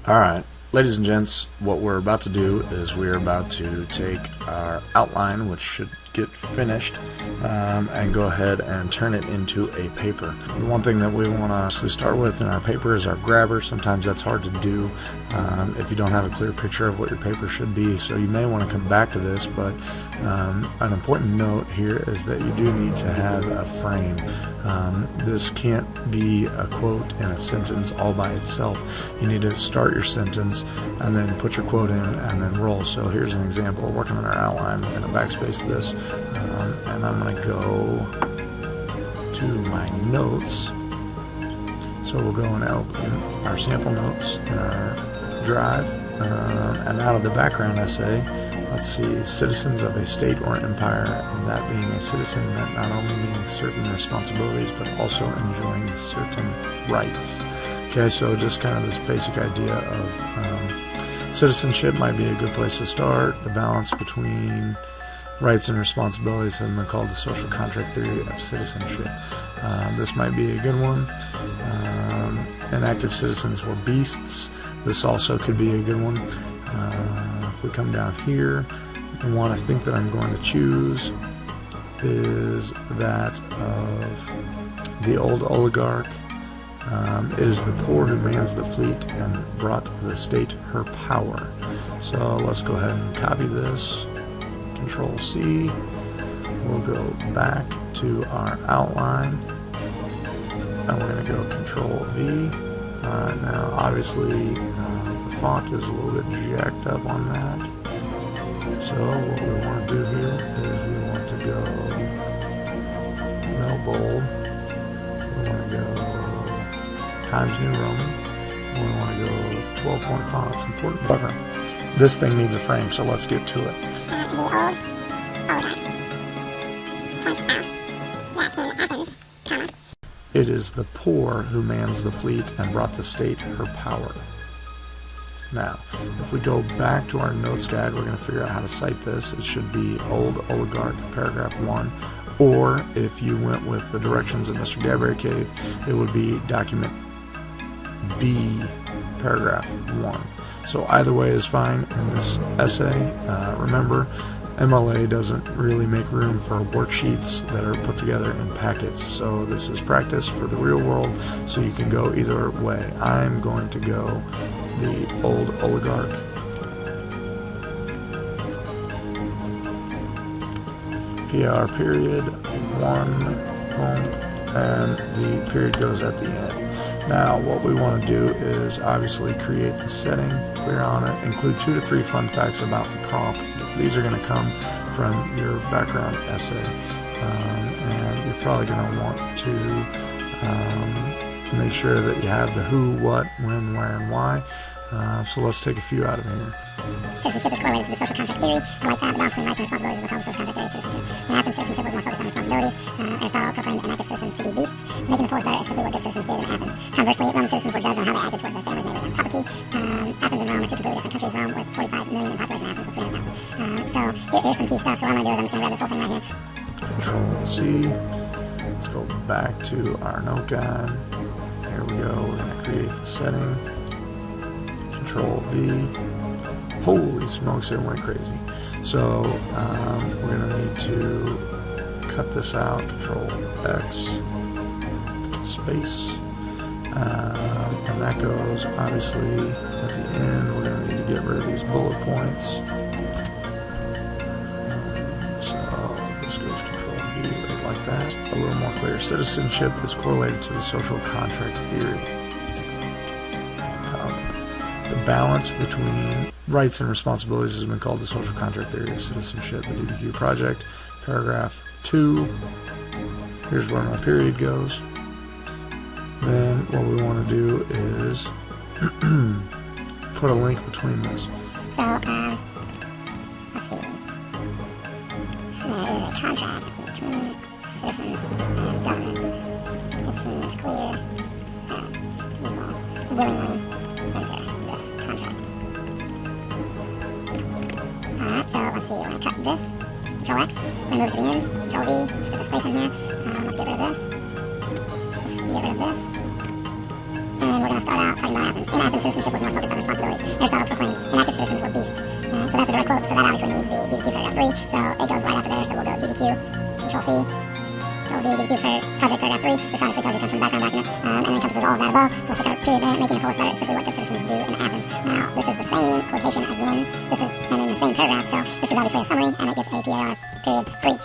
Alright, ladies and gents, what we're about to do is we're about to take our outline, which should get finished, and go ahead and turn it into a paper. The one thing that we want to start with in our paper is our grabber. Sometimes that's hard to do if you don't have a clear picture of what your paper should be, so you may want to come back to this, but an important note here is that you do need to have a frame. This can't be a quote in a sentence all by itself. You need to start your sentence and then put your quote in and then roll. So here's an example. We're working on our outline. We're going to backspace this, and I'm going to go to my notes. So we'll go and open our sample notes in our drive, and out of the background essay, let's see, citizens of a state or empire, that being a citizen meant not only meaning certain responsibilities but also enjoying certain rights. Okay, so just kind of this basic idea of citizenship might be a good place to start. The balance between rights and responsibilities has been called the social contract theory of citizenship. This might be a good one. Inactive citizens were beasts. This also could be a good one. If we come down here, the one I think that I'm going to choose is that of the old oligarch. It is the poor who mans the fleet and brought the state her power. So let's go ahead and copy this. Control C. We'll go back to our outline, and we're going to go Control V. Now obviously the font is a little bit jacked up on that. So what we want to do here is we want to go no bold. We want to go Times New Roman. We want to go 12-point font. It's important. However, this thing needs a frame, so let's get to it. It is the poor who mans the fleet and brought the state her power. Now, if we go back to our notes guide, we're going to figure out how to cite this. It should be Old Oligarch, paragraph 1. Or, if you went with the directions that Mr. Dbq gave, it would be document B, paragraph 1. So either way is fine in this essay. Remember, MLA doesn't really make room for worksheets that are put together in packets. So this is practice for the real world, so you can go either way. I'm going to go the old oligarch. PR period, 1, boom, and the period goes at the end. Now what we want to do is obviously create the setting, clear on it, include 2 to 3 fun facts about the prompt. These are going to come from your background essay, and you're probably going to want to make sure that you have the who, what, when, where, and why. So let's take a few out of here. Citizenship is correlated to the social contract theory. I like that. The balance between rights and responsibilities is what called the social contract theory of citizenship. In Athens, citizenship was more focused on responsibilities. Aristotle proclaimed inactive citizens to be beasts. Making the poor better is simply what good citizens did in Athens. Conversely, Roman citizens were judged on how they acted towards their families, neighbors, and property. Athens and Rome are 2 completely different countries. Rome with 45 million in population, Athens with 300,000. So here's some key stuff. So what I'm going to do is I'm just going to grab this whole thing right here. Control C. Let's go back to our note guide. Here we go. We're going to create the setting. Control V. Holy smokes, it went crazy. So we're going to need to cut this out. Control X, space, and that goes obviously at the end. We're going to need to get rid of these bullet points. So this goes Control V right like that. A little more clear. Citizenship is correlated to the social contract theory. The balance between rights and responsibilities has been called the social contract theory of citizenship. The Dbq project, paragraph 2. Here's where my period goes. Then what we want to do is put a link between this. So, let's see. There is a contract between citizens and government. It seems clear that you will willingly enter this contract. Alright, so let's see, we're going to cut this. Control X, we're going to move to the end. Control V, let's stick a space in here. Let's get rid of this. Let's get rid of this. And we're going to to start out talking about Athens. In Athens, citizenship was more focused on responsibilities. Aristotle proclaimed inactive citizens were beasts. So that's a direct quote, so that obviously means the Dbq paragraph 3, so it goes right after there, so we'll go Dbq, Control C, Control V, Dbq for project paragraph 3. This obviously tells you it comes from the background document, and encompasses all of that above, so we'll stick our period there. Making the polis better is simply what good citizens do in Athens. Now, this is the same quotation again, and in the same paragraph, so this is obviously a summary, and it gets a PAR period 3.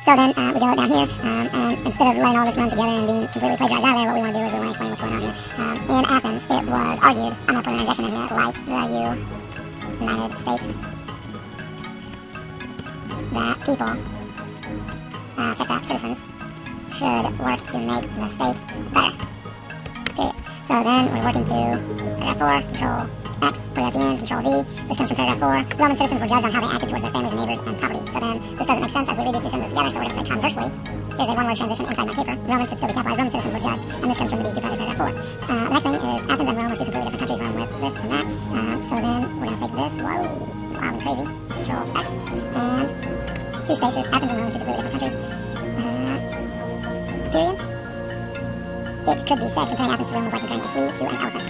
So then we go down here, and instead of letting all this run together and being completely plagiarized out of there, what we want to do is we want to explain what's going on here. In Athens, it was argued, I'm going to put an interjection in here, like the United States, that people, check that, citizens, should work to make the state better. Period. So then we're working to paragraph 4, Control X, put it at the end, Control V. This comes from paragraph 4. Roman citizens were judged on how they acted towards their families and neighbors and property. So then this doesn't make sense as we read these two sentences together, so we're going to say conversely. Here's a one-word transition inside my paper. Romans should still be capitalized. Roman citizens were judged, and this comes from the Dbq project paragraph 4. The next thing is Athens and Rome are two completely different countries, Rome with this and that. So then we're going to take this, whoa, wild and crazy, Control X, and two spaces, Athens and Rome, two completely different countries. Period. It could be said comparing Athens to Rome was like comparing a flea to an elephant.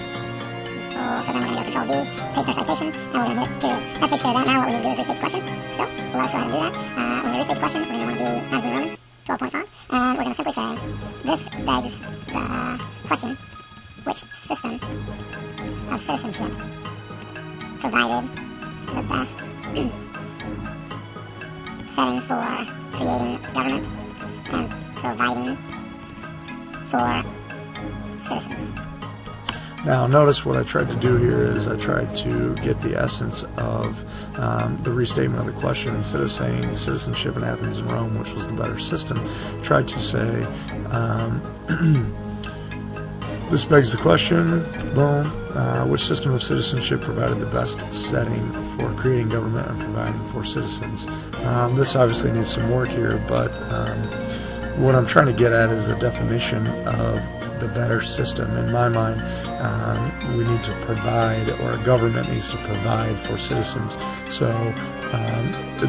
So then we're going to go Control V, paste our citation, and we're going to hit period. That takes care of that. Now what we need to do is restate the question. So let us go ahead and do that. When we restate the question, we're going to want to be Times New Roman 12.5, and we're going to simply say, this begs the question, which system of citizenship provided the best setting for creating government and providing for citizens. Now notice what I tried to do here is I tried to get the essence of the restatement of the question. Instead of saying citizenship in Athens and Rome, which was the better system, tried to say this begs the question, boom, which system of citizenship provided the best setting for creating government and providing for citizens. This obviously needs some work here, but what I'm trying to get at is a definition of the better system. In my mind, we need to provide, or a government needs to provide for citizens. So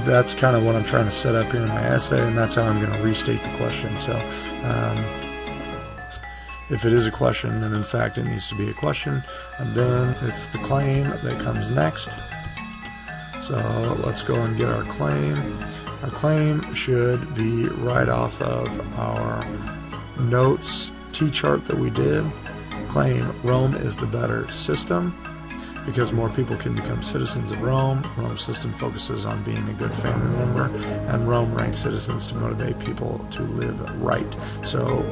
that's kind of what I'm trying to set up here in my essay, and that's how I'm going to restate the question. So if it is a question, then in fact it needs to be a question, and then it's the claim that comes next. So let's go and get our claim. Our claim should be right off of our notes T-chart that we did. Claim Rome is the better system because more people can become citizens of Rome. Rome's system focuses on being a good family member, and Rome ranks citizens to motivate people to live right. So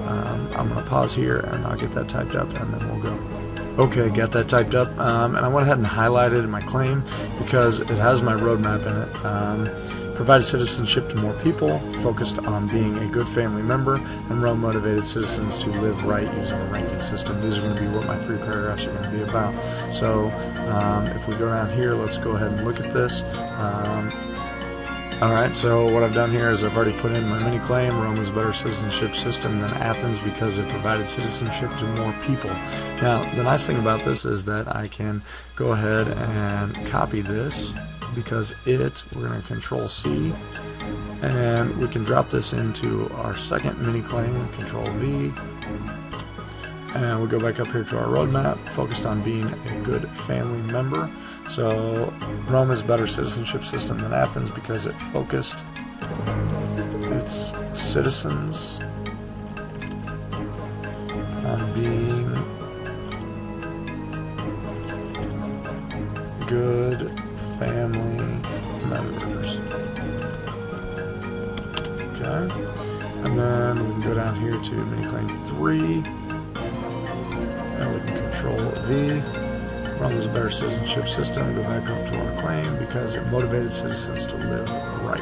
I'm going to pause here and I'll get that typed up and then we'll go. Okay, got that typed up, and I went ahead and highlighted my claim because it has my roadmap in it. Provided citizenship to more people, focused on being a good family member, and Rome motivated citizens to live right using a ranking system. These are going to be what my 3 paragraphs are going to be about. So if we go down here, let's go ahead and look at this. Alright, so what I've done here is I've already put in my mini claim. Rome is a better citizenship system than Athens because it provided citizenship to more people. Now, the nice thing about this is that I can go ahead and copy this, because we're going to Control C, and we can drop this into our second mini claim, Control V, and we'll go back up here to our roadmap, focused on being a good family member. So Rome is a better citizenship system than Athens because it focused its citizens on being good family members. Okay, and then we can go down here to mini claim 3, and we can Control V. Rome is a better citizenship system. Go back up to our claim because it motivated citizens to live right.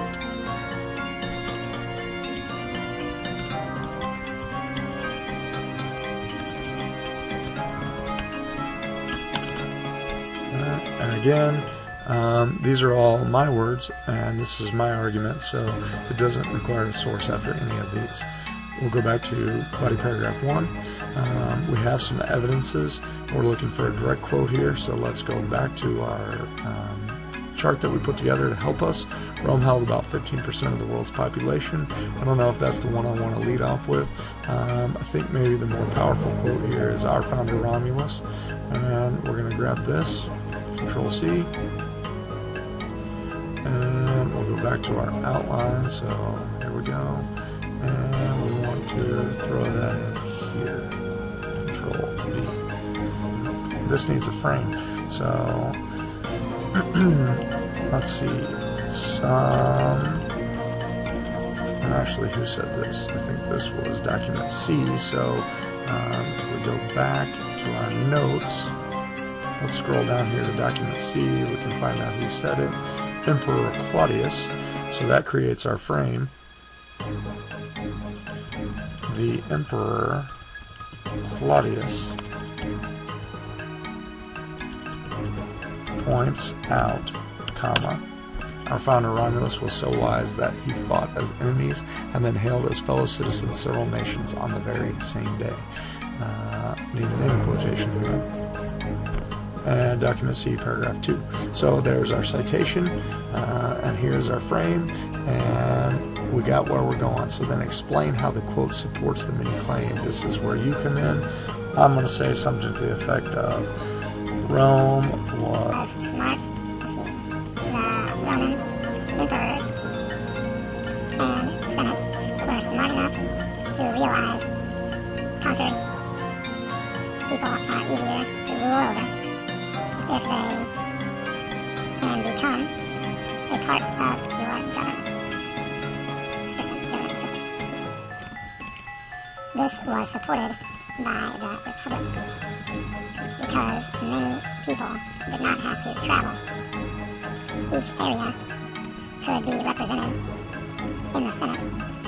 And again, these are all my words, and this is my argument, so it doesn't require a source after any of these. We'll go back to body paragraph 1. We have some evidences. We're looking for a direct quote here, so let's go back to our chart that we put together to help us. Rome held about 15% of the world's population. I don't know if that's the one I want to lead off with. I think maybe the more powerful quote here is our founder Romulus. And we're going to grab this, Control-C, and we'll go back to our outline. So here we go. And we want to throw that in here. Control-V. This needs a frame. So let's see. And actually, who said this? I think this was document C. So if we go back to our notes, let's scroll down here to document C. We can find out who said it. Emperor Claudius. So that creates our frame. The Emperor Claudius points out, comma, our founder Romulus was so wise that he fought as enemies and then hailed as fellow citizens several nations on the very same day. Need an end quotation here. And document C, paragraph 2. So there's our citation, and here's our frame, and we got where we're going. So then explain how the quote supports the mini-claim. This is where you come in. I'm going to say something to the effect of, Rome was smart. Let's see. The Roman emperors and Senate were smart enough to realize conquered people are easier to rule over if they can become a part of your government system. This was supported by the Republic because many people did not have to travel. Each area could be represented in the Senate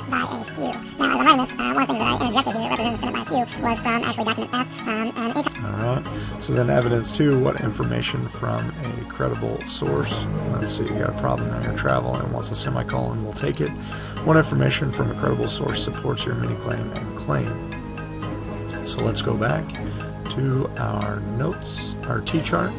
by a few. Now, as I'm writing this, one of the things that I interjected here, representing the Senate by a few, was from actually document F. Alright, so then evidence 2, what information from a credible source. Let's see, you got a problem in your travel and wants a semicolon, we'll take it. What information from a credible source supports your mini-claim and claim? So let's go back to our notes, our T-chart.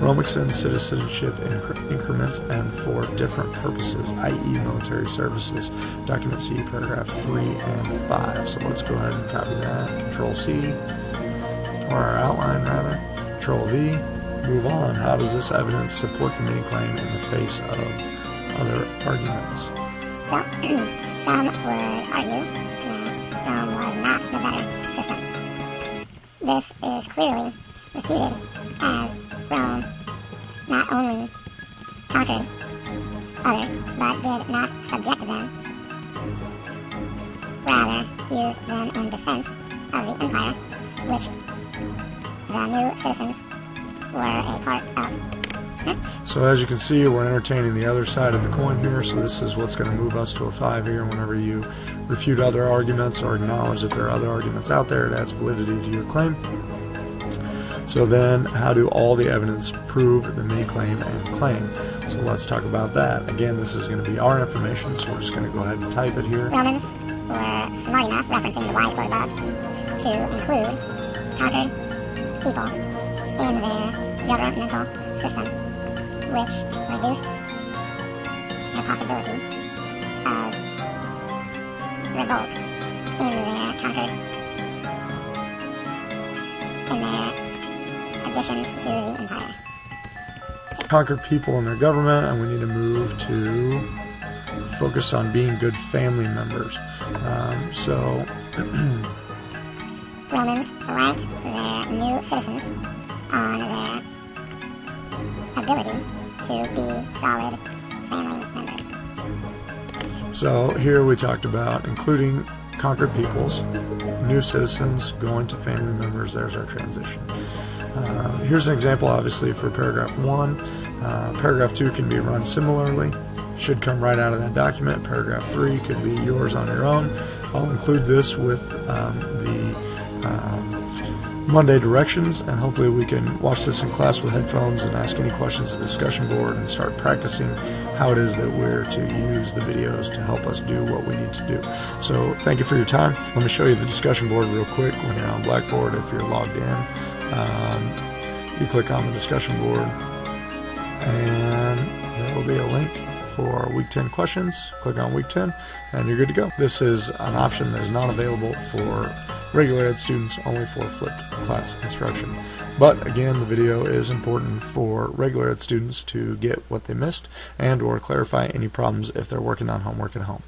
Rome extends citizenship in increments and for different purposes, i.e. military services. Document C, paragraph 3 and 5. So let's go ahead and copy that. Control-C, or our outline rather. Control-V, move on. How does this evidence support the mini-claim in the face of other arguments? So, some would argue that Rome was not the better system. This is clearly refuted as Rome not only conquered others, but did not subject them, rather used them in defense of the empire, which the new citizens were a part of. So as you can see, we're entertaining the other side of the coin here, so this is what's going to move us to a 5 here. Whenever you refute other arguments or acknowledge that there are other arguments out there, it adds validity to your claim. So then, how do all the evidence prove the mini-claim and claim? So let's talk about that. Again, this is going to be our information, so we're just going to go ahead and type it here. Romans were smart enough, referencing the wise quote above, to include conquered people in their governmental system, which reduced the possibility of revolt in their additions to the empire. Conquered people in their government, and we need to move to focus on being good family members. Romans ranked their new citizens on their ability to be solid family members. So here we talked about including conquered peoples, new citizens, going to family members. There's our transition. Here's an example, obviously, for paragraph 1. Paragraph 2 can be run similarly. Should come right out of that document. Paragraph 3 could be yours on your own. I'll include this with the Monday directions, and hopefully we can watch this in class with headphones and ask any questions to the discussion board and start practicing how it is that we're to use the videos to help us do what we need to do. So thank you for your time. Let me show you the discussion board real quick when you're on Blackboard. If you're logged in, you click on the discussion board, and there will be a link for week 10 questions. Click on week 10 and you're good to go. This is an option that is not available for regular ed students, only for flipped class instruction. But again, the video is important for regular ed students to get what they missed and or clarify any problems if they're working on homework at home.